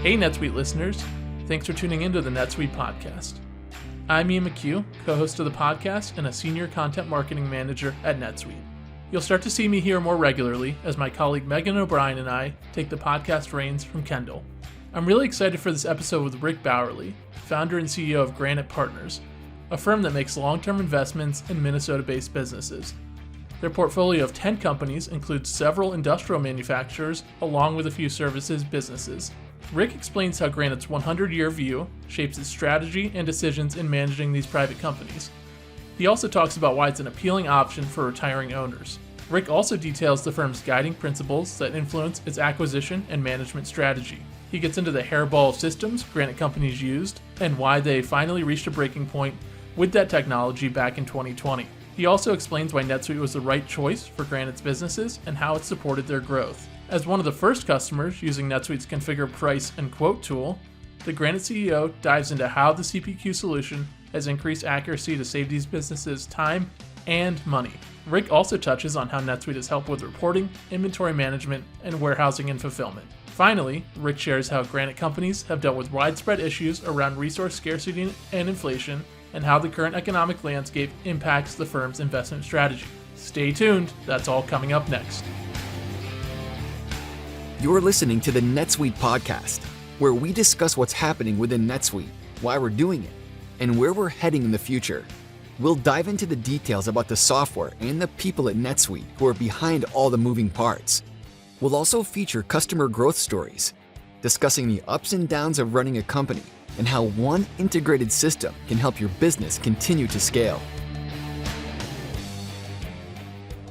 Hey NetSuite listeners, thanks for tuning into the NetSuite podcast. I'm Ian McHugh, co-host of the podcast and a senior content marketing manager at NetSuite. You'll start to see me here more regularly as my colleague Megan O'Brien and I take the podcast reins from Kendall. I'm really excited for this episode with Rick Bowerly, founder and CEO of Granite Partners, a firm that makes long-term investments in Minnesota-based businesses. Their portfolio of 10 companies includes several industrial manufacturers along with a few services businesses. Rick explains how Granite's 100-year view shapes its strategy and decisions in managing these private companies. He also talks about why it's an appealing option for retiring owners. Rick also details the firm's guiding principles that influence its acquisition and management strategy. He gets into the hairball of systems Granite companies used and why they finally reached a breaking point with that technology back in 2020. He also explains why NetSuite was the right choice for Granite's businesses and how it supported their growth. As one of the first customers using NetSuite's Configure, Price, and Quote tool, the Granite CEO dives into how the CPQ solution has increased accuracy to save these businesses time and money. Rick also touches on how NetSuite has helped with reporting, inventory management, and warehousing and fulfillment. Finally, Rick shares how Granite companies have dealt with widespread issues around resource scarcity and inflation, and how the current economic landscape impacts the firm's investment strategy. Stay tuned, that's all coming up next. You're listening to the NetSuite podcast, where we discuss what's happening within NetSuite, why we're doing it, and where we're heading in the future. We'll dive into the details about the software and the people at NetSuite who are behind all the moving parts. We'll also feature customer growth stories, discussing the ups and downs of running a company and how one integrated system can help your business continue to scale.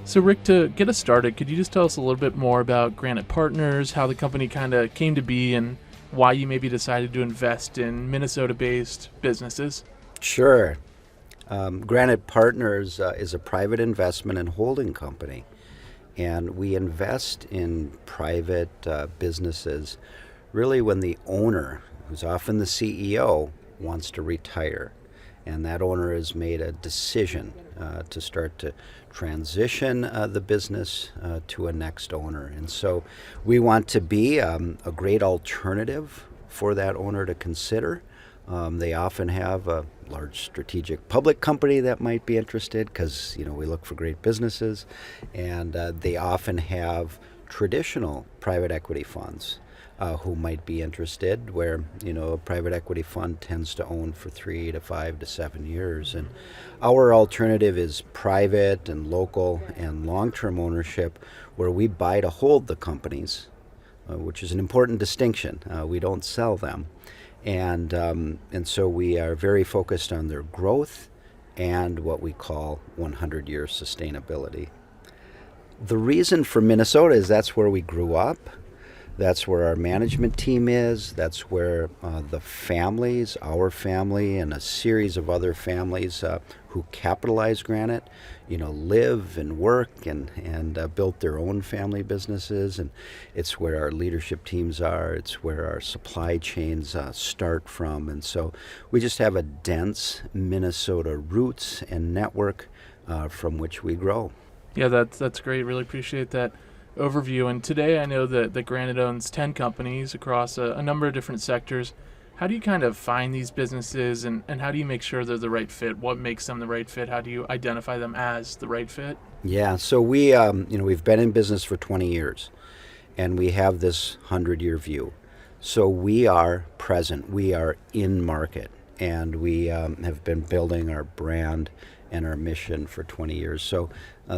So Rick, to get us started, could you just tell us a little bit more about Granite Partners, how the company kind of came to be, and why you maybe decided to invest in Minnesota-based businesses? Sure. Granite Partners is a private investment and holding company, and we invest in private businesses really when the owner, who's often the CEO, wants to retire. And that owner has made a decision to start to transition the business to a next owner. And so we want to be a great alternative for that owner to consider. They often have a large strategic public company that might be interested because, we look for great businesses. And they often have traditional private equity funds who might be interested, where a private equity fund tends to own for 3 to 5 to 7 years, and our alternative is private and local and long-term ownership, where we buy to hold the companies, which is an important distinction. We don't sell them, and so we are very focused on their growth and what we call 100-year sustainability. The reason for Minnesota is that's where we grew up. That's where our management team is. That's where the families, our family, and a series of other families who capitalize Granite, live and work and built their own family businesses. And it's where our leadership teams are. It's where our supply chains start from. And so we just have a dense Minnesota roots and network from which we grow. Yeah, that's great. Really appreciate that overview. And today I know that Granite owns 10 companies across a number of different sectors. How do you kind of find these businesses and how do you make sure they're the right fit? What makes them the right fit? How do you identify them as the right fit? Yeah, so we've been in business for 20 years and we have this 100-year view. So we are present, we are in market, and we have been building our brand and our mission for 20 years. So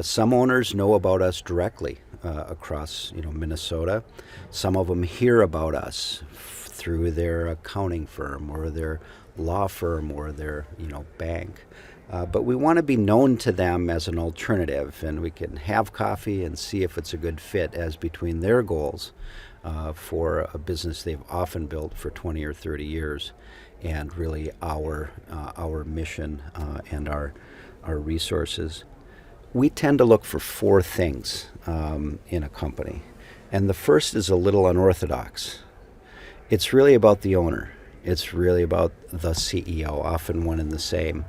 some owners know about us directly across Minnesota. Some of them hear about us through their accounting firm or their law firm or their bank. But we want to be known to them as an alternative, and we can have coffee and see if it's a good fit as between their goals for a business they've often built for 20 or 30 years and really our mission and our resources. We tend to look for 4 things in a company. And the first is a little unorthodox. It's really about the owner. It's really about the CEO, often one and the same,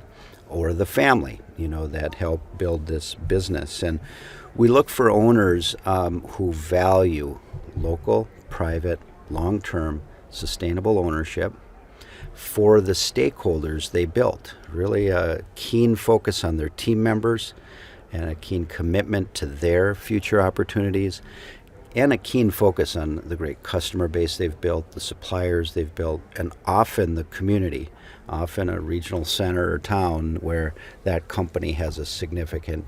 or the family, that helped build this business. And we look for owners who value local, private, long-term sustainable ownership for the stakeholders they built. Really a keen focus on their team members and a keen commitment to their future opportunities, and a keen focus on the great customer base they've built, the suppliers they've built, and often the community, often a regional center or town where that company has a significant,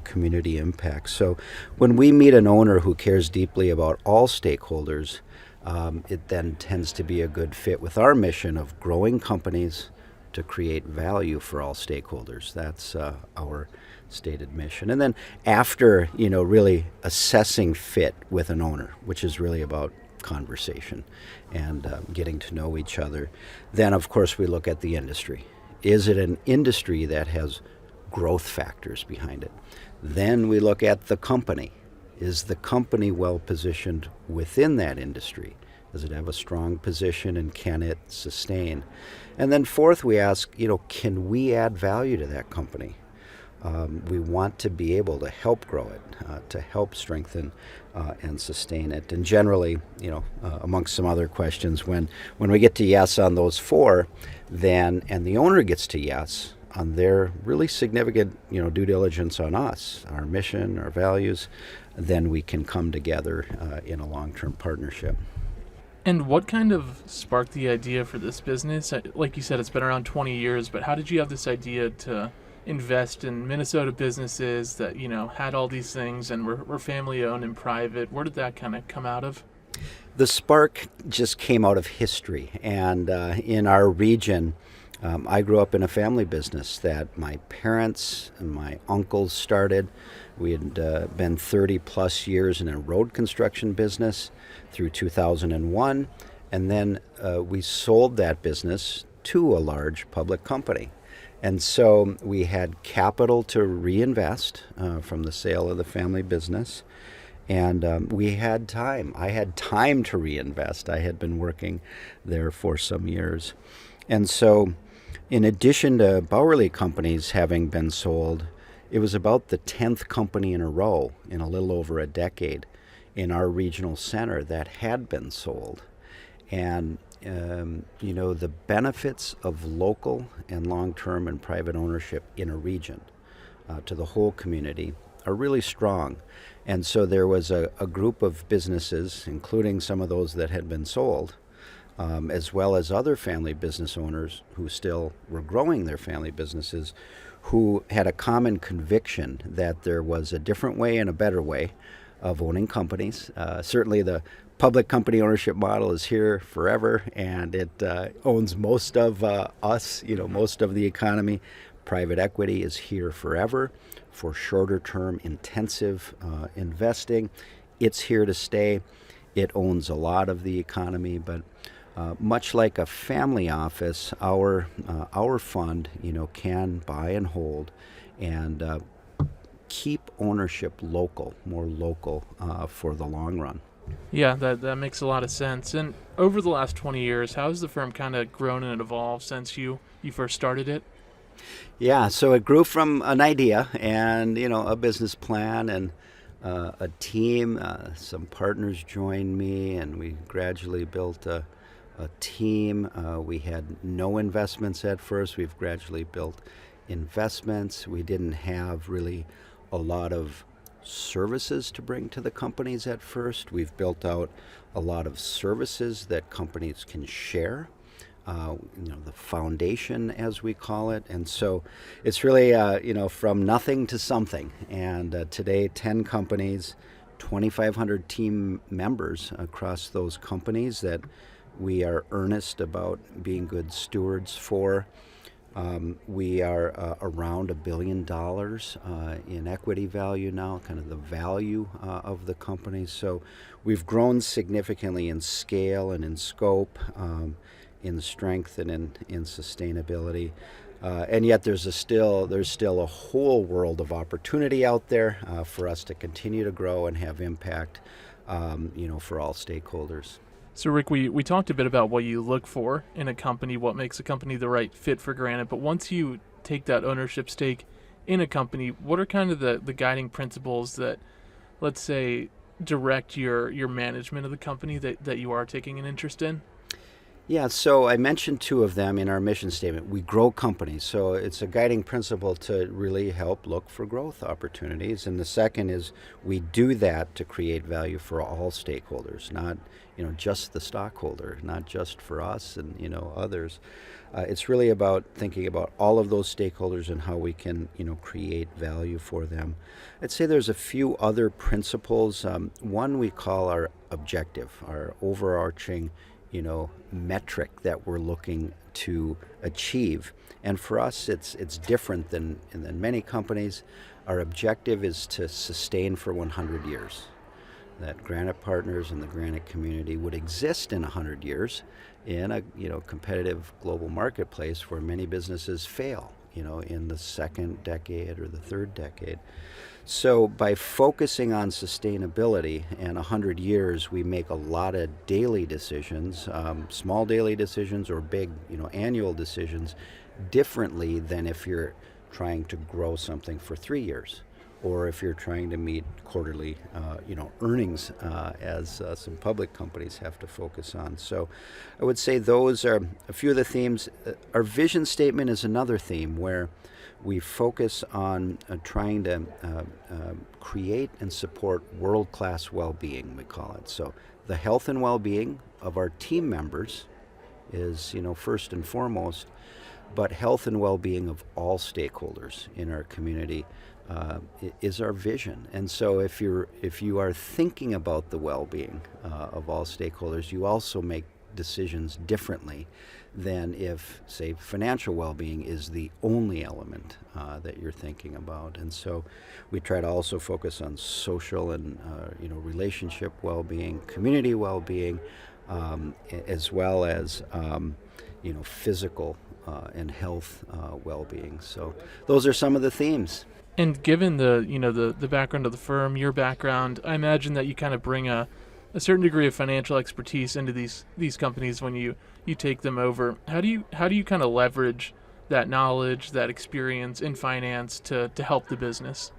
community impact. So when we meet an owner who cares deeply about all stakeholders, it then tends to be a good fit with our mission of growing companies to create value for all stakeholders. That's our stated mission. And then after, really assessing fit with an owner, which is really about conversation and getting to know each other, then of course we look at the industry. Is it an industry that has growth factors behind it? Then we look at the company. Is the company well positioned within that industry? Does it have a strong position, and can it sustain? And then fourth, we ask, can we add value to that company? We want to be able to help grow it, to help strengthen and sustain it. And generally, amongst some other questions, when we get to yes on those four, then, and the owner gets to yes on their really significant, due diligence on us, our mission, our values, then we can come together in a long-term partnership. And what kind of sparked the idea for this business? Like you said, it's been around 20 years, but how did you have this idea to invest in Minnesota businesses that, had all these things and were family-owned and private? Where did that kind of come out of? The spark just came out of history. And in our region, I grew up in a family business that my parents and my uncles started. We had been 30 plus years in a road construction business through 2001, and then we sold that business to a large public company. And so we had capital to reinvest from the sale of the family business, and we had time. I had time to reinvest. I had been working there for some years. And so in addition to Bowerly companies having been sold, it was about the 10th company in a row in a little over a decade in our regional center that had been sold. And, the benefits of local and long-term and private ownership in a region to the whole community are really strong. And so there was a group of businesses, including some of those that had been sold, as well as other family business owners who still were growing their family businesses, who had a common conviction that there was a different way and a better way of owning companies. Certainly the public company ownership model is here forever, and it owns most of us, most of the economy. Private equity is here forever for shorter term intensive investing. It's here to stay. It owns a lot of the economy, but much like a family office, our fund, can buy and hold and keep ownership more local for the long run. Yeah, that makes a lot of sense. And over the last 20 years, how has the firm kind of grown and evolved since you first started it? Yeah, so it grew from an idea and, a business plan and a team. Some partners joined me, and we gradually built a team. We had no investments at first. We've gradually built investments. We didn't have really a lot of services to bring to the companies at first. We've built out a lot of services that companies can share, the foundation, as we call it. And so it's really, from nothing to something. And today, 10 companies, 2,500 team members across those companies that we are earnest about being good stewards for. We are around $1 billion in equity value now, kind of the value of the company. So we've grown significantly in scale and in scope, in strength and in sustainability. And yet there's still a whole world of opportunity out there for us to continue to grow and have impact, for all stakeholders. So, Rick, we talked a bit about what you look for in a company, what makes a company the right fit for Granite. But once you take that ownership stake in a company, what are kind of the guiding principles that, let's say, direct your management of the company that you are taking an interest in? Yeah, so I mentioned two of them in our mission statement. We grow companies, so it's a guiding principle to really help look for growth opportunities. And the second is we do that to create value for all stakeholders, not just the stockholder, not just for us and others. It's really about thinking about all of those stakeholders and how we can create value for them. I'd say there's a few other principles. One we call our objective, our overarching metric that we're looking to achieve. And for us, it's different than many companies. Our objective is to sustain for 100 years. That Granite Partners and the Granite community would exist in 100 years in a competitive global marketplace where many businesses fail, in the second decade or the third decade. So by focusing on sustainability and 100 years, we make a lot of daily decisions, small daily decisions or big, annual decisions differently than if you're trying to grow something for 3 years, or if you're trying to meet quarterly, earnings, as some public companies have to focus on. So I would say those are a few of the themes. Our vision statement is another theme where we focus on trying to create and support world-class well-being, we call it. So the health and well-being of our team members is, first and foremost, but health and well-being of all stakeholders in our community is our vision. And so if you are thinking about the well-being of all stakeholders, you also make decisions differently than if, say, financial well-being is the only element that you're thinking about. And so we try to also focus on social and relationship well-being, community well-being, as well as physical and health well-being. So those are some of the themes. And given the background of the firm, your background, I imagine that you kind of bring a certain degree of financial expertise into these companies when you take them over. How do you kind of leverage that knowledge, that experience in finance to help the business?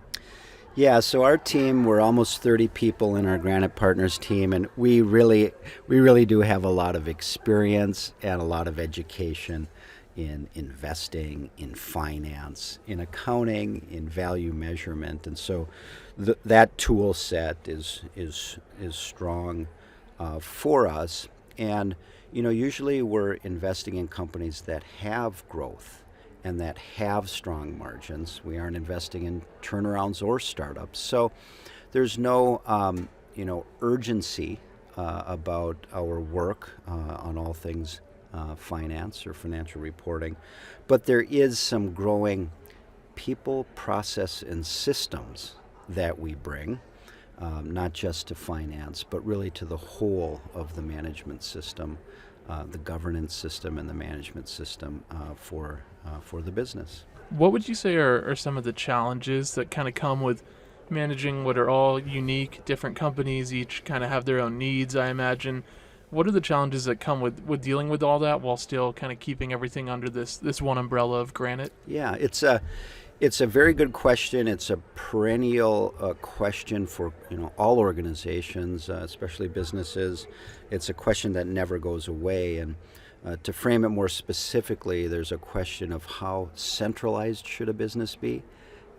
Yeah, so our team, we're almost 30 people in our Granite Partners team, and we really do have a lot of experience and a lot of education in investing, in finance, in accounting, in value measurement. And so that tool set is strong for us. And usually we're investing in companies that have growth and that have strong margins. We aren't investing in turnarounds or startups. So there's no urgency about our work on all things finance or financial reporting, but there is some growing people, process, and systems that we bring, not just to finance, but really to the whole of the management system, the governance system and the management system for the business. What would you say are some of the challenges that kind of come with managing what are all unique, different companies, each kind of have their own needs, I imagine? What are the challenges that come with dealing with all that while still kind of keeping everything under this one umbrella of Granite? Yeah, it's a very good question. It's a perennial question for all organizations, especially businesses. It's a question that never goes away. And to frame it more specifically, there's a question of how centralized should a business be,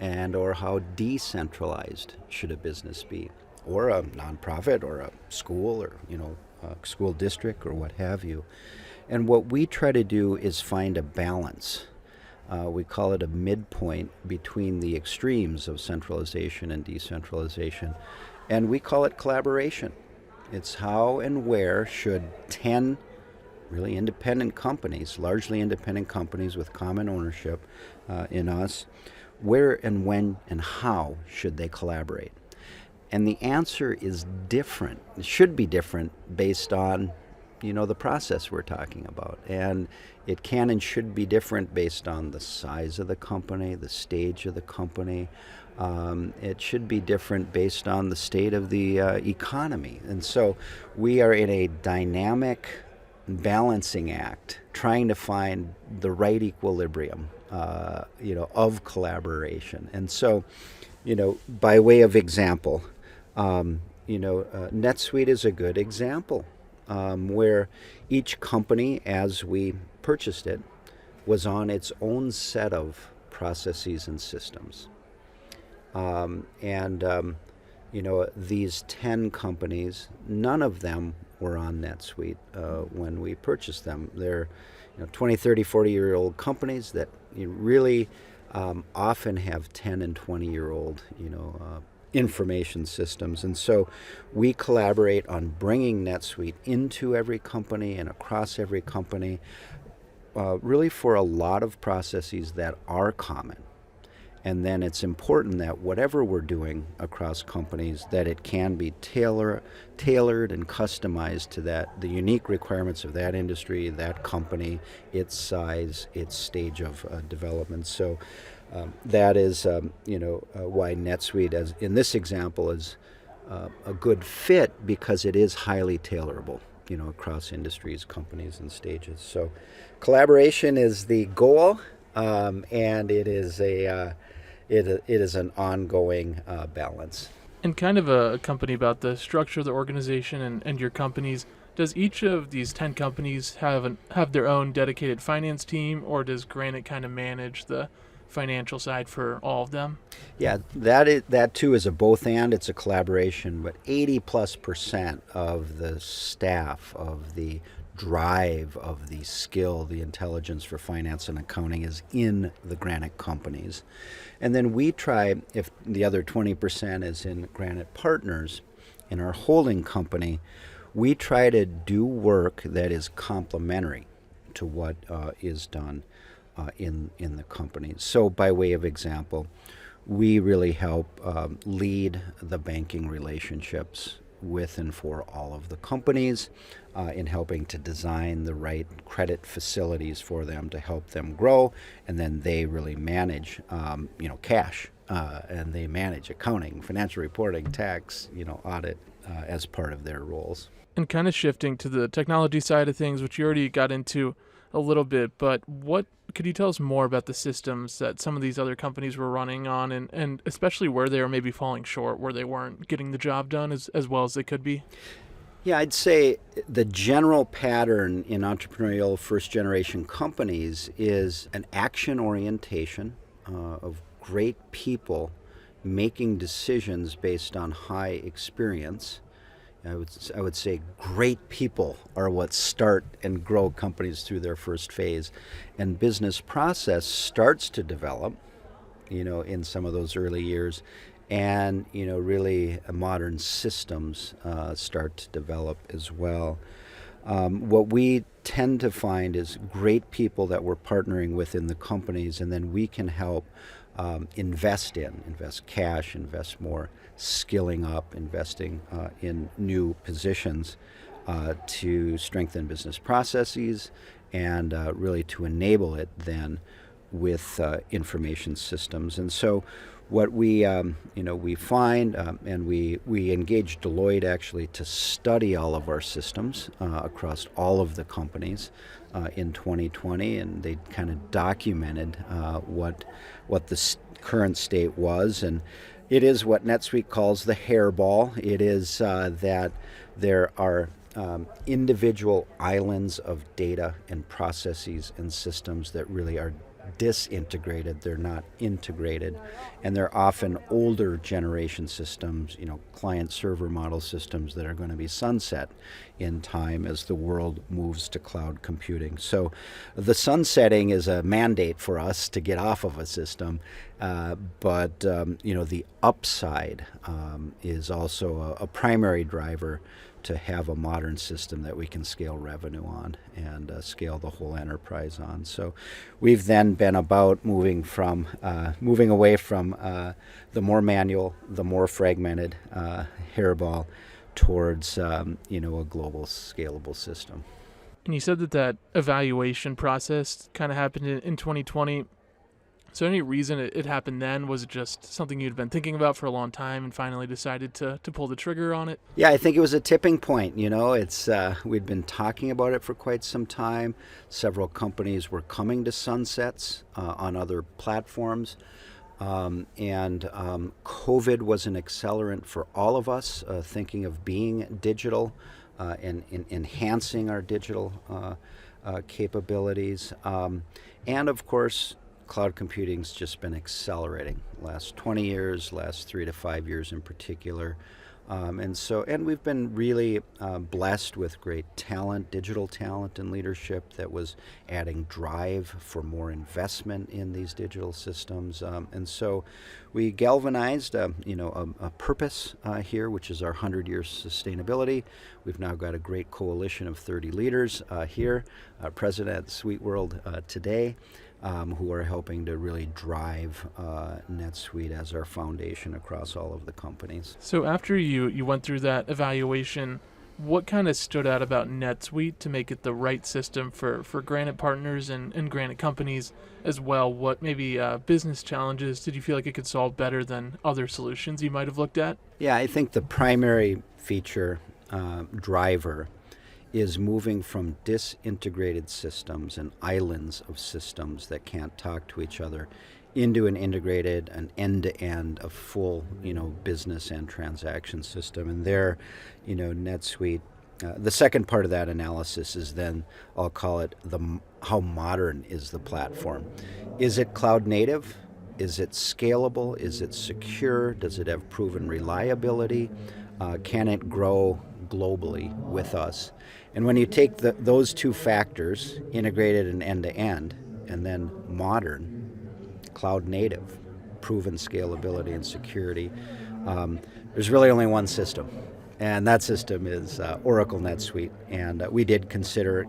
or how decentralized should a business be, or a nonprofit, or a school, or a school district, or what have you. And what we try to do is find a balance. We call it a midpoint between the extremes of centralization and decentralization, and we call it collaboration. It's how and where should 10 really independent companies, largely independent companies with common ownership in us, where and when and how should they collaborate? And the answer is different. It should be different based on the process we're talking about. And it can and should be different based on the size of the company, the stage of the company. It should be different based on the state of the economy. And so we are in a dynamic balancing act, trying to find the right equilibrium, of collaboration. And so, by way of example, NetSuite is a good example where each company, as we purchased it, was on its own set of processes and systems. These 10 companies, none of them were on NetSuite when we purchased them. They're 20, 30, 40-year-old companies that you really often have 10 and 20-year-old information systems. And so we collaborate on bringing NetSuite into every company and across every company, really for a lot of processes that are common. And then it's important that whatever we're doing across companies, that it can be tailored and customized to the unique requirements of that industry, that company, its size, its stage of development. So that is, why NetSuite, as in this example, is a good fit, because it is highly tailorable, across industries, companies, and stages. So collaboration is the goal, and it is it is an ongoing balance. And kind of a company about the structure of the organization and your companies, does each of these 10 companies have their own dedicated finance team, or does Granite kind of manage the financial side for all of them? Yeah, that too is a both and. It's a collaboration, but 80+% of the staff, of the drive, of the skill, the intelligence for finance and accounting is in the Granite companies. And then we try, if the other 20% is in Granite Partners, in our holding company, we try to do work that is complementary to what is done in the company. So by way of example, we really help lead the banking relationships with and for all of the companies, in helping to design the right credit facilities for them to help them grow, and then they really manage cash, and they manage accounting, financial reporting, tax, audit, as part of their roles. And kind of shifting to the technology side of things, which you already got into a little bit, but what could you tell us more about the systems that some of these other companies were running on, and especially where they were maybe falling short, where they weren't getting the job done as well as they could be? Yeah, I'd say the general pattern in entrepreneurial first-generation companies is an action orientation of great people making decisions based on high experience. I would say great people are what start and grow companies through their first phase, and business process starts to develop, in some of those early years, and really modern systems start to develop as well. What we tend to find is great people that we're partnering with in the companies, and then we can help invest cash, invest more skilling up, investing in new positions to strengthen business processes, and really to enable it then with information systems. And so what we find, and we engaged Deloitte actually to study all of our systems across all of the companies in 2020, and they kind of documented what the current state was. And it is what NetSuite calls the hairball. It is that there are individual islands of data and processes and systems that really are disintegrated. They're not integrated, and they're often older generation systems, client server model systems that are going to be sunset in time as the world moves to cloud computing. So the sunsetting is a mandate for us to get off of a system, but the upside is also a primary driver to have a modern system that we can scale revenue on and scale the whole enterprise on. So we've then been about moving away from the more manual, the more fragmented hairball towards a global scalable system. And you said that evaluation process kind of happened in 2020. So any reason it happened then? Was it just something you'd been thinking about for a long time and finally decided to pull the trigger on it? Yeah, I think it was a tipping point. It's we'd been talking about it for quite some time. Several companies were coming to sunsets on other platforms. And COVID was an accelerant for all of us, thinking of being digital in enhancing our digital capabilities. And of course, cloud computing's just been accelerating last 20 years, last 3 to 5 years in particular. And we've been really blessed with great talent, digital talent and leadership that was adding drive for more investment in these digital systems. And so we galvanized a purpose here, which is our 100-year sustainability. We've now got a great coalition of 30 leaders here, president at SuiteWorld today, who are helping to really drive NetSuite as our foundation across all of the companies. So after you went through that evaluation, what kind of stood out about NetSuite to make it the right system for Granite partners and Granite companies as well? What maybe business challenges did you feel like it could solve better than other solutions you might have looked at? Yeah, I think the primary feature driver is moving from disintegrated systems and islands of systems that can't talk to each other into an integrated, an end-to-end, a full, business and transaction system. And there, NetSuite, the second part of that analysis is then, I'll call it how modern is the platform. Is it cloud native? Is it scalable? Is it secure? Does it have proven reliability? Can it grow globally with us? And when you take those two factors, integrated and end-to-end, and then modern, cloud native, proven scalability and security, there's really only one system. And that system is Oracle NetSuite. And we did consider,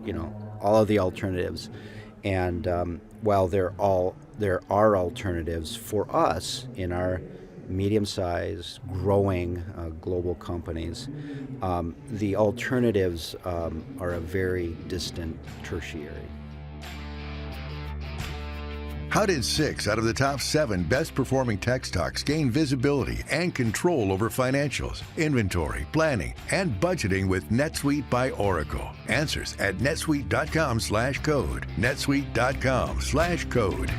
all of the alternatives. And while there are alternatives for us in our medium-sized, growing global companies, the alternatives are a very distant tertiary. How did 6 out of the top 7 best-performing tech stocks gain visibility and control over financials, inventory, planning, and budgeting with NetSuite by Oracle? Answers at netsuite.com/code. netsuite.com/code.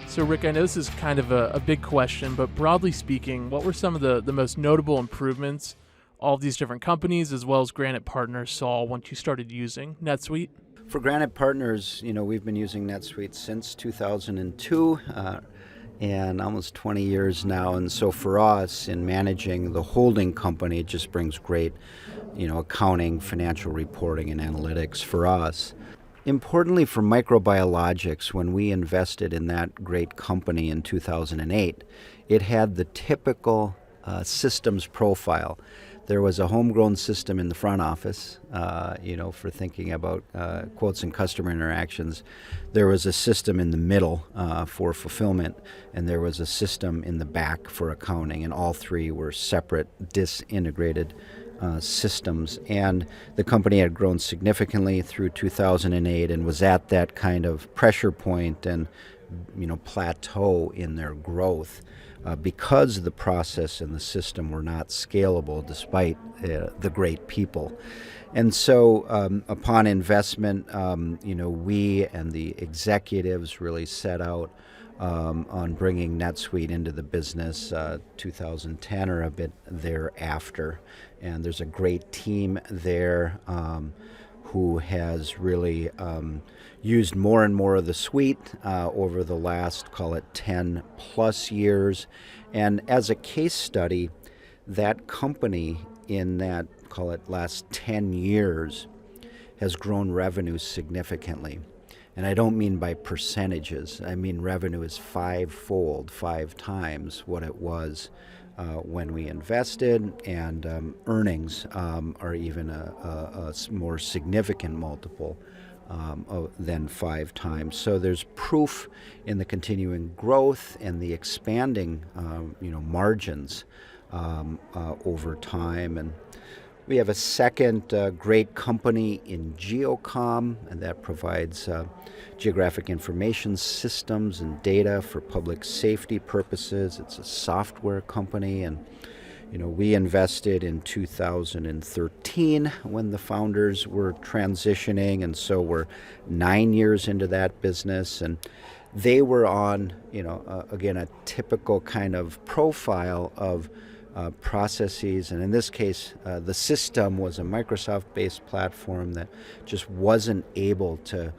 So Rick, I know this is kind of a big question, but broadly speaking, what were some of the most notable improvements all of these different companies as well as Granite partners saw once you started using NetSuite? For Granite partners, we've been using NetSuite since 2002 and almost 20 years now. And so for us, in managing the holding company, it just brings great, accounting, financial reporting, and analytics for us. Importantly for microbiologics, when we invested in that great company in 2008, it had the typical systems profile. There was a homegrown system in the front office, for thinking about quotes and customer interactions. There was a system in the middle for fulfillment, and there was a system in the back for accounting, and all three were separate, disintegrated systems. And the company had grown significantly through 2008 and was at that kind of pressure point and plateau in their growth. Because the process and the system were not scalable despite the great people. And so upon investment, we and the executives really set out on bringing NetSuite into the business 2010 or a bit thereafter. And there's a great team there who has really used more and more of the suite over the last, call it 10 plus years. And as a case study, that company in that, call it last 10 years, has grown revenue significantly. And I don't mean by percentages. I mean revenue is 5-fold, 5 times what it was when we invested, and earnings are even a more significant multiple than 5 times. So there's proof in the continuing growth and the expanding, margins over time. And we have a second great company in Geocom, and that provides geographic information systems and data for public safety purposes. It's a software company, and we invested in 2013 when the founders were transitioning, and so we're 9 years into that business. And they were on, again, a typical kind of profile of processes. And in this case, the system was a Microsoft-based platform that just wasn't able to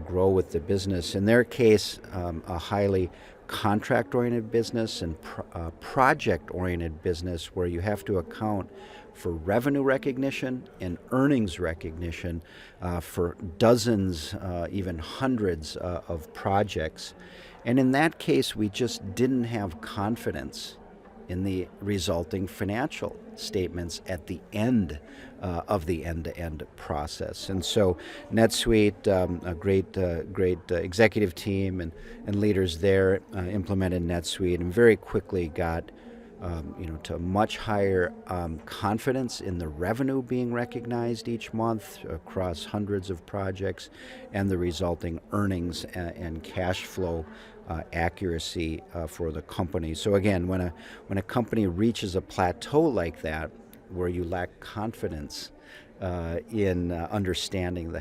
grow with the business. In their case, a highly contract-oriented business and project-oriented business where you have to account for revenue recognition and earnings recognition for dozens, even hundreds of projects. And in that case, we just didn't have confidence in the resulting financial statements at the end of the end-to-end process. And so NetSuite, a great executive team and leaders there implemented NetSuite and very quickly got to much higher confidence in the revenue being recognized each month across hundreds of projects and the resulting earnings and cash flow accuracy for the company. So again, when a company reaches a plateau like that, where you lack confidence in understanding the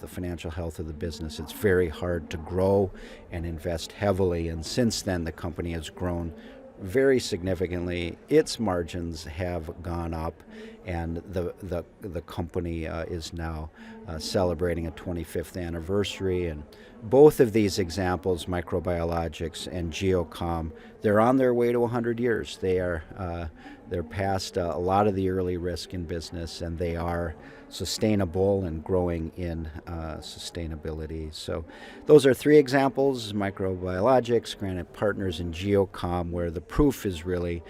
financial health of the business, it's very hard to grow and invest heavily. And since then, the company has grown very significantly. Its margins have gone up, and the company is now celebrating a 25th anniversary. And both of these examples, microbiologics and geocom, they're on their way to 100 years. They're past a lot of the early risk in business, and they are sustainable and growing in sustainability. So those are three examples: microbiologics, Granite Partners, and geocom, where the proof is really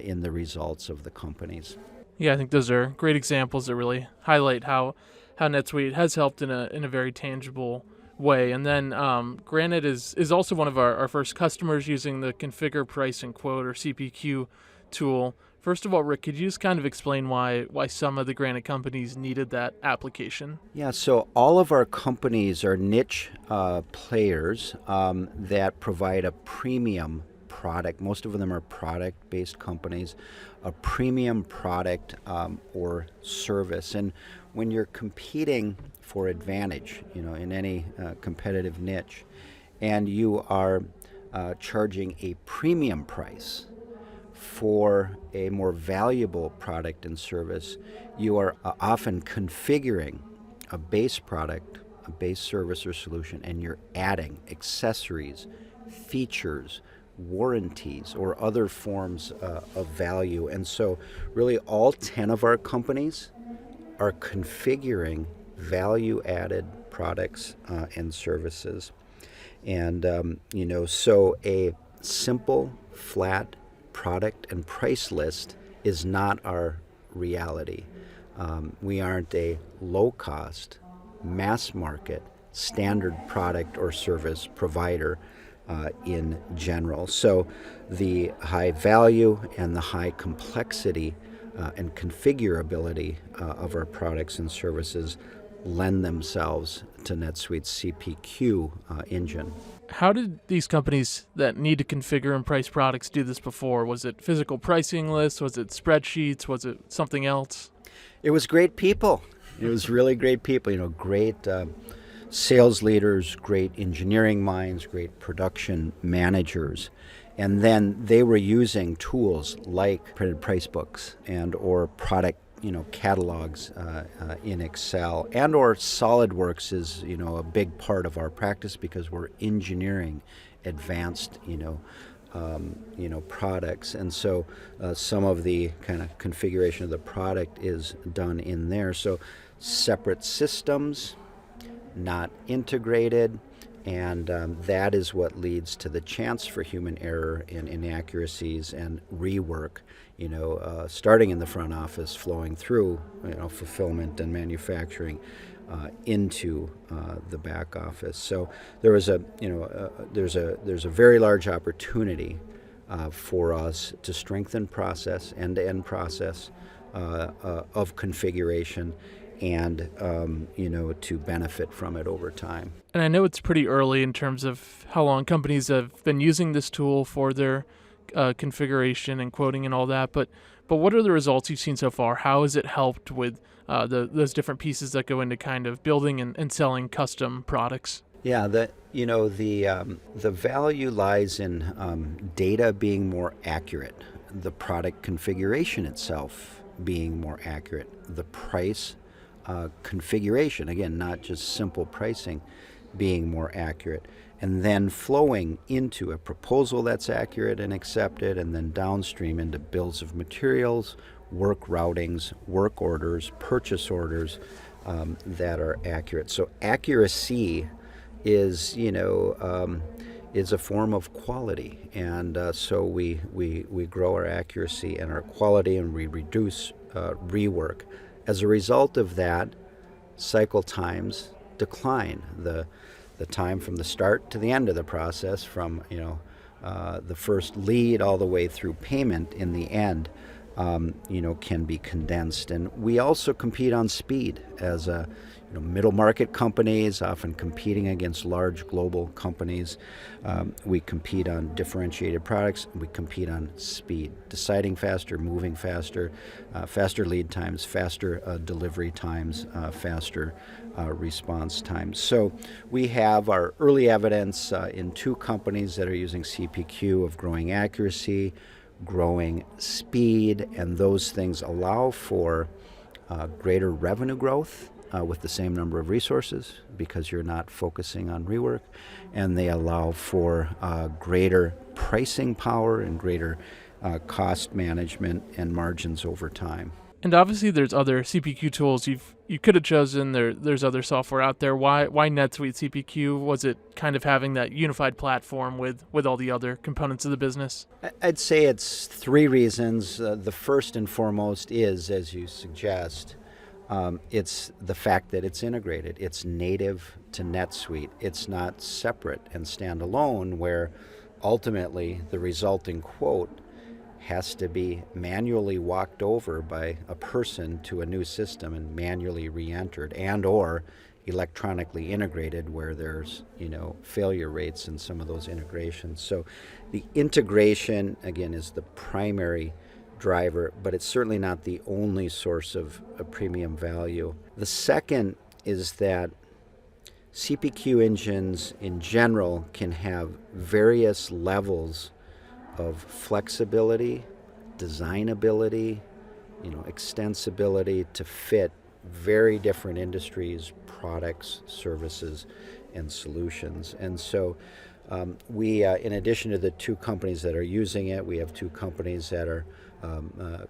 in the results of the companies. Yeah, I think those are great examples that really highlight how NetSuite has helped in a very tangible way. And then Granite is also one of our first customers using the Configure, Price, and Quote, or CPQ tool. First of all, Rick, could you just kind of explain why some of the Granite companies needed that application? Yeah, so all of our companies are niche players that provide a premium product. Most of them are product-based companies, a premium product or service. And when you're competing for advantage, in any competitive niche, and you are charging a premium price for a more valuable product and service, you are often configuring a base product, a base service or solution, and you're adding accessories, features, warranties, or other forms of value. And so really all 10 of our companies are configuring value-added products and services. And, so a simple, flat product and price list is not our reality. We aren't a low-cost, mass-market, standard product or service provider in general. So the high value and the high complexity and configurability of our products and services lend themselves to NetSuite's CPQ engine. How did these companies that need to configure and price products do this before? Was it physical pricing lists? Was it spreadsheets? Was it something else? It was great people. It was really great people, great sales leaders, great engineering minds, great production managers. And then they were using tools like printed price books and or product catalogs in Excel, and or SolidWorks is a big part of our practice because we're engineering advanced products, and so some of the kind of configuration of the product is done in there. So separate systems, not integrated, and that is what leads to the chance for human error and inaccuracies and rework, starting in the front office, flowing through, fulfillment and manufacturing into the back office. So there's a very large opportunity for us to strengthen process, end-to-end process of configuration, and to benefit from it over time. And I know it's pretty early in terms of how long companies have been using this tool for their configuration and quoting and all that, but what are the results you've seen so far? How has it helped with those different pieces that go into kind of building and selling custom products? Yeah, the value lies in data being more accurate. the product configuration itself being more accurate, the price configuration, again, not just simple pricing, being more accurate, and then flowing into a proposal that's accurate and accepted, and then downstream into bills of materials, work routings, work orders, purchase orders that are accurate. So accuracy is, is a form of quality, and so we grow our accuracy and our quality, and we reduce rework. As a result of that, cycle times decline. The time from the start to the end of the process, from the first lead all the way through payment in the end, can be condensed. And we also compete on speed as a middle market companies, often competing against large global companies. We compete on differentiated products. We compete on speed, deciding faster, moving faster, faster lead times, faster delivery times, faster response times. So we have our early evidence in 2 companies that are using CPQ of growing accuracy, growing speed, and those things allow for greater revenue growth with the same number of resources, because you're not focusing on rework, and they allow for greater pricing power and greater cost management and margins over time. And obviously there's other CPQ tools you could have chosen. There's other software out there. Why NetSuite CPQ? Was it kind of having that unified platform with all the other components of the business? I'd say it's 3 reasons. The first and foremost is, as you suggest, it's the fact that it's integrated. It's native to NetSuite. It's not separate and standalone, where ultimately the resulting quote has to be manually walked over by a person to a new system and manually re-entered, and or electronically integrated, where there's failure rates in some of those integrations. So the integration, again, is the primary driver, but it's certainly not the only source of a premium value. The second is that CPQ engines in general can have various levels of flexibility, designability, extensibility to fit very different industries, products, services, and solutions. And so we, in addition to the 2 companies that are using it, we have 2 companies that are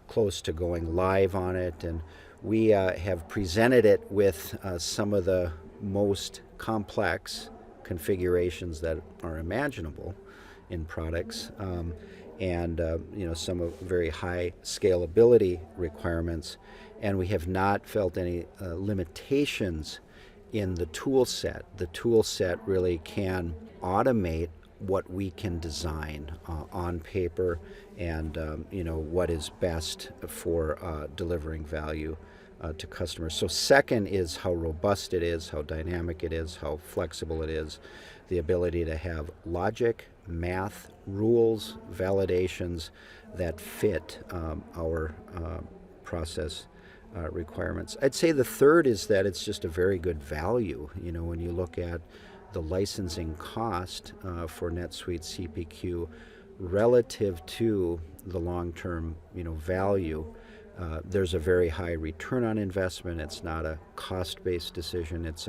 close to going live on it, and we have presented it with some of the most complex configurations that are imaginable in products, and some of very high scalability requirements, and we have not felt any limitations in the tool set. The tool set really can automate what we can design on paper, and what is best for delivering value to customers. So second is how robust it is, how dynamic it is, how flexible it is, the ability to have logic, math, rules, validations that fit our process requirements. I'd say the third is that it's just a very good value. When you look at the licensing cost for NetSuite CPQ relative to the long-term value, there's a very high return on investment. It's not a cost-based decision. It's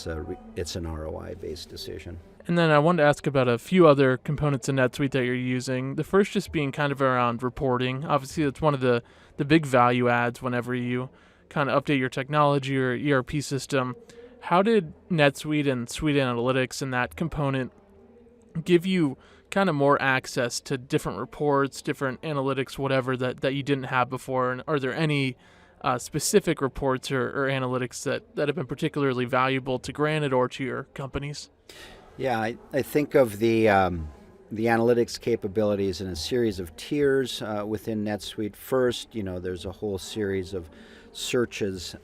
an ROI-based decision. And then I wanted to ask about a few other components in NetSuite that you're using. The first just being kind of around reporting. Obviously, that's one of the big value adds whenever you kind of update your technology or ERP system. How did NetSuite and Suite Analytics and that component give you kind of more access to different reports, different analytics, whatever that you didn't have before? And are there any specific reports or analytics that have been particularly valuable to Granite or to your companies? Yeah, I think of the analytics capabilities in a series of tiers within NetSuite. First, there's a whole series of searches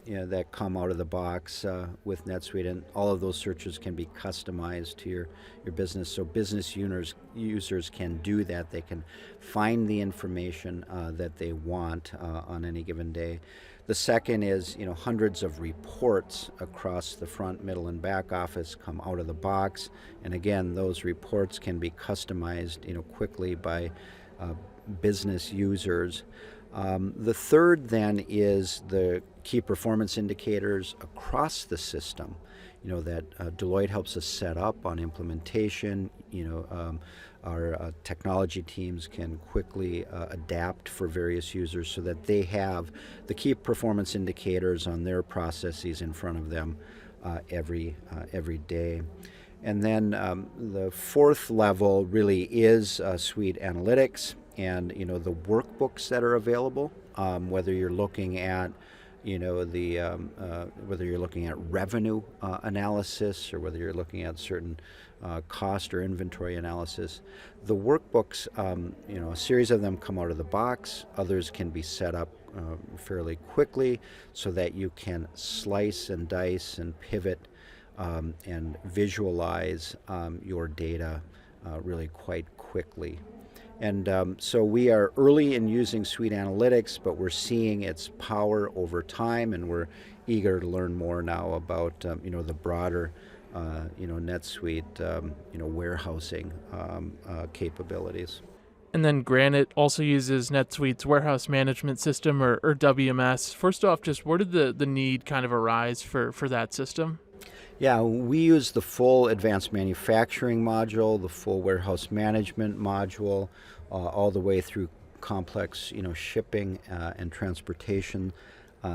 that come out of the box with NetSuite, and all of those searches can be customized to your business. So business users can do that. They can find the information that they want on any given day. The second is, hundreds of reports across the front, middle, and back office come out of the box. And again, those reports can be customized, quickly by business users. The third then is the key performance indicators across the system, that Deloitte helps us set up on implementation. Our technology teams can quickly adapt for various users so that they have the key performance indicators on their processes in front of them every day. And then the fourth level really is suite analytics and the workbooks that are available, whether you're looking at whether you're looking at revenue analysis or whether you're looking at certain cost or inventory analysis. The workbooks, a series of them come out of the box. Others can be set up fairly quickly so that you can slice and dice and pivot and visualize your data really quite quickly. And so we are early in using Suite Analytics, but we're seeing its power over time, and we're eager to learn more now about the broader NetSuite warehousing capabilities. And then Granite also uses NetSuite's warehouse management system, or WMS. First off, just where did the need kind of arise for that system? Yeah, we use the full advanced manufacturing module, the full warehouse management module, all the way through complex, shipping and transportation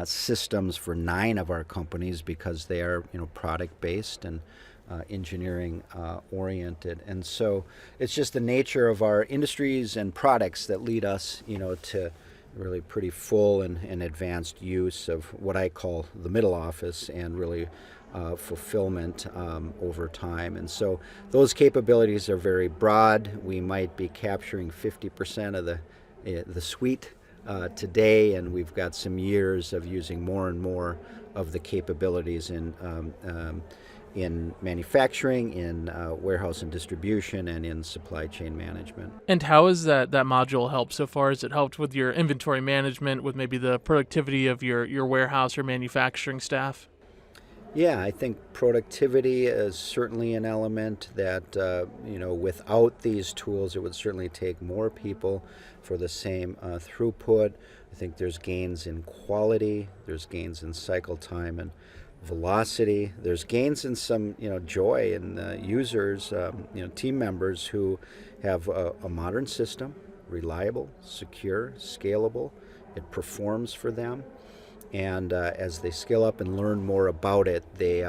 systems for 9 of our companies because they are, product-based and engineering oriented. And so it's just the nature of our industries and products that lead us, to really pretty full and advanced use of what I call the middle office and really fulfillment over time. And so those capabilities are very broad. We might be capturing 50% of the suite today, and we've got some years of using more and more of the capabilities in manufacturing, in warehouse and distribution, and in supply chain management. And how has that module helped so far? Has it helped with your inventory management, with maybe the productivity of your warehouse or manufacturing staff? Yeah, I think productivity is certainly an element that, without these tools, it would certainly take more people for the same throughput. I think there's gains in quality, there's gains in cycle time and velocity. There's gains in some, joy in users, team members who have a modern system, reliable, secure, scalable. It performs for them. And as they skill up and learn more about it, they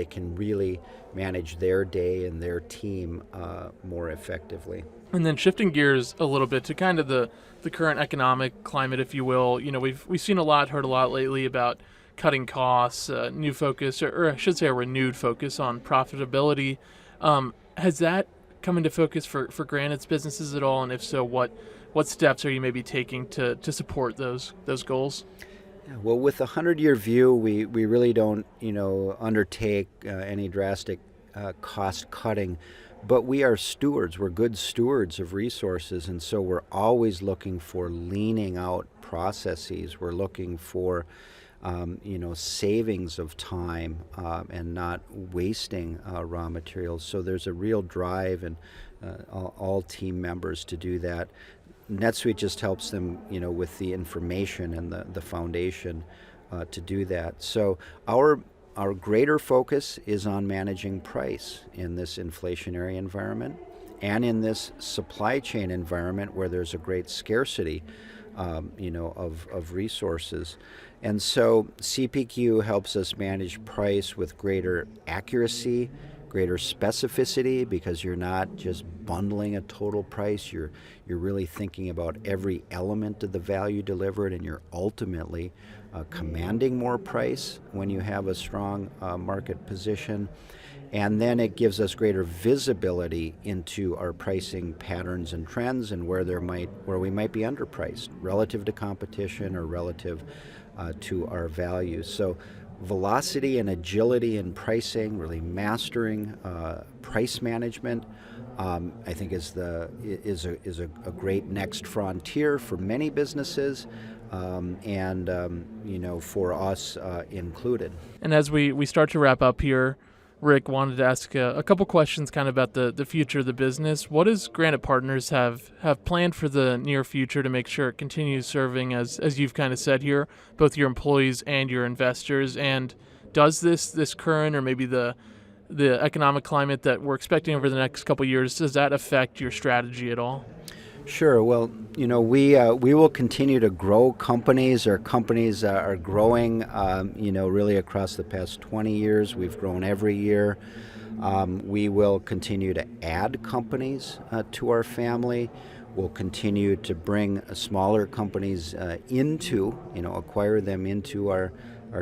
can really manage their day and their team more effectively. And then shifting gears a little bit to kind of the current economic climate, if you will, we've seen heard a lot lately about cutting costs, new focus, or I should say a renewed focus on profitability. Has that come into focus for Granite's businesses at all? And if so, what steps are you maybe taking to support those goals? Well, with a 100-year view, we really don't, undertake any drastic cost cutting, but we are stewards. We're good stewards of resources, and so we're always looking for leaning out processes. We're looking for, savings of time and not wasting raw materials. So there's a real drive in all team members to do that. NetSuite just helps them, with the information and the foundation to do that. So our greater focus is on managing price in this inflationary environment and in this supply chain environment where there's a great scarcity, of resources. And so CPQ helps us manage price with greater accuracy, greater specificity, because you're not just bundling a total price, you're really thinking about every element of the value delivered, and you're ultimately commanding more price when you have a strong market position. And then it gives us greater visibility into our pricing patterns and trends and where we might be underpriced relative to competition or relative to our values. So velocity and agility in pricing, really mastering price management, I think is a great next frontier for many businesses, and for us included. And as we start to wrap up here, Rick, wanted to ask a couple questions kind of about the future of the business. What does Granite Partners have planned for the near future to make sure it continues serving, as you've kind of said here, both your employees and your investors? And does this current, or maybe the economic climate that we're expecting over the next couple of years, does that affect your strategy at all? Sure. Well, we will continue to grow companies. Our companies are growing, really across the past 20 years. We've grown every year. We will continue to add companies to our family. We'll continue to bring smaller companies acquire them into our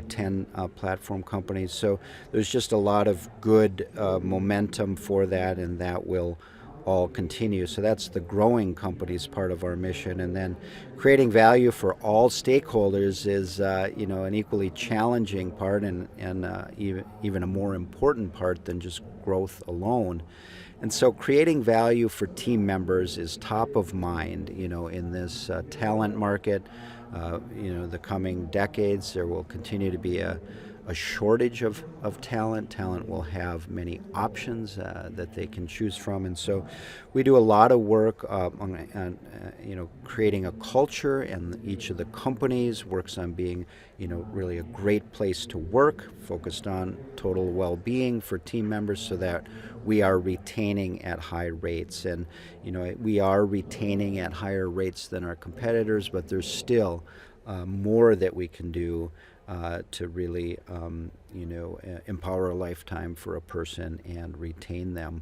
10 platform companies. So there's just a lot of good momentum for that, and that will all continue. So that's the growing companies part of our mission. And then creating value for all stakeholders is an equally challenging part, and even a more important part than just growth alone. And so creating value for team members is top of mind, in this talent market. The coming decades, there will continue to be a shortage of talent. Talent will have many options that they can choose from, and so we do a lot of work on creating a culture, and each of the companies works on being really a great place to work, focused on total well-being for team members, so that we are retaining at high rates. And we are retaining at higher rates than our competitors, but there's still more that we can do to really, empower a lifetime for a person and retain them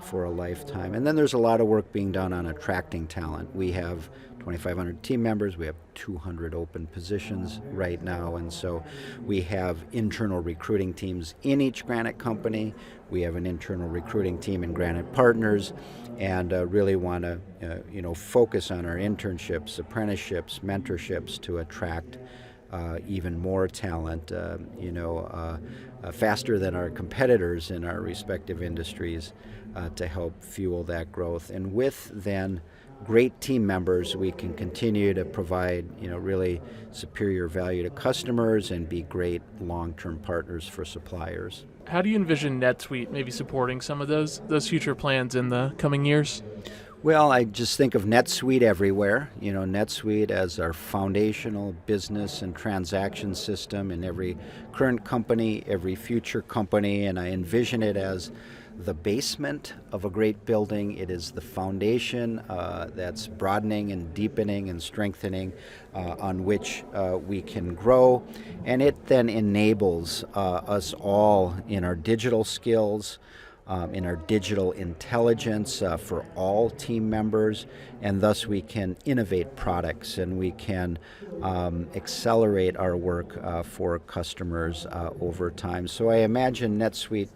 for a lifetime. And then there's a lot of work being done on attracting talent. We have 2,500 team members. We have 200 open positions right now. And so we have internal recruiting teams in each Granite company. We have an internal recruiting team in Granite Partners, and really want to, focus on our internships, apprenticeships, mentorships to attract even more talent, faster than our competitors in our respective industries, to help fuel that growth. And with then great team members, we can continue to provide, really superior value to customers and be great long-term partners for suppliers. How do you envision NetSuite maybe supporting some of those future plans in the coming years? Well, I just think of NetSuite everywhere. NetSuite as our foundational business and transaction system in every current company, every future company, and I envision it as the basement of a great building. It is the foundation that's broadening and deepening and strengthening, on which we can grow. And it then enables us all in our digital skills, in our digital intelligence for all team members, and thus we can innovate products and we can accelerate our work for customers over time. So I imagine NetSuite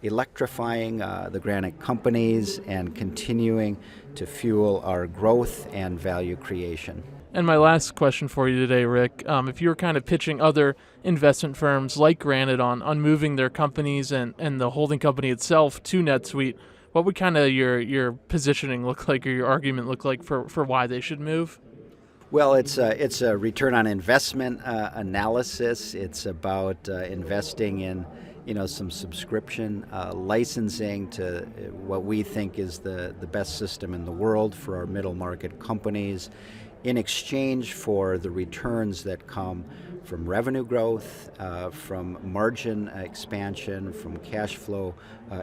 electrifying the Granite companies and continuing to fuel our growth and value creation. And my last question for you today, Rick, if you were kind of pitching other investment firms like Granite on moving their companies and the holding company itself to NetSuite, what would kind of your positioning look like, or your argument look like for why they should move? Well, it's a return on investment analysis. It's about investing in some subscription licensing to what we think is the best system in the world for our middle market companies, in exchange for the returns that come from revenue growth, from margin expansion, from cash flow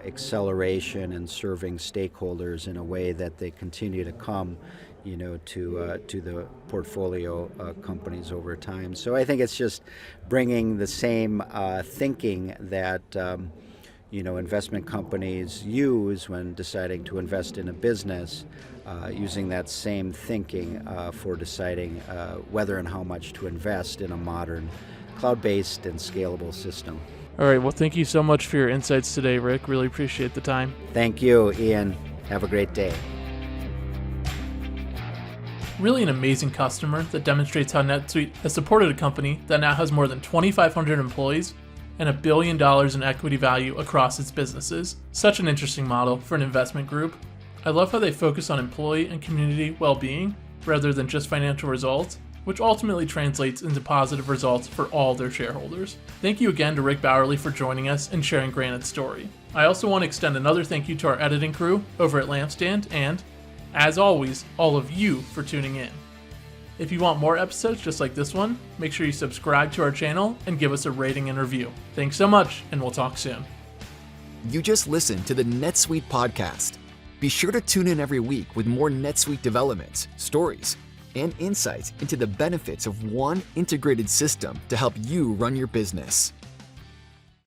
acceleration, and serving stakeholders in a way that they continue to come to the portfolio companies over time. So I think it's just bringing the same thinking that investment companies use when deciding to invest in a business, using that same thinking for deciding whether and how much to invest in a modern cloud-based and scalable system. All right, well, thank you so much for your insights today, Rick. Really appreciate the time. Thank you, Ian. Have a great day. Really an amazing customer that demonstrates how NetSuite has supported a company that now has more than 2,500 employees and $1 billion in equity value across its businesses. Such an interesting model for an investment group. I love how they focus on employee and community well-being rather than just financial results. which ultimately translates into positive results for all their shareholders. Thank you again to Rick Bowerly for joining us and sharing Granite's story. I also want to extend another thank you to our editing crew over at Lampstand and, as always, all of you for tuning in. If you want more episodes just like this one, make sure you subscribe to our channel and give us a rating and review. Thanks so much, and we'll talk soon. You just listened to the NetSuite podcast. Be sure to tune in every week with more NetSuite developments, stories, and insights into the benefits of one integrated system to help you run your business.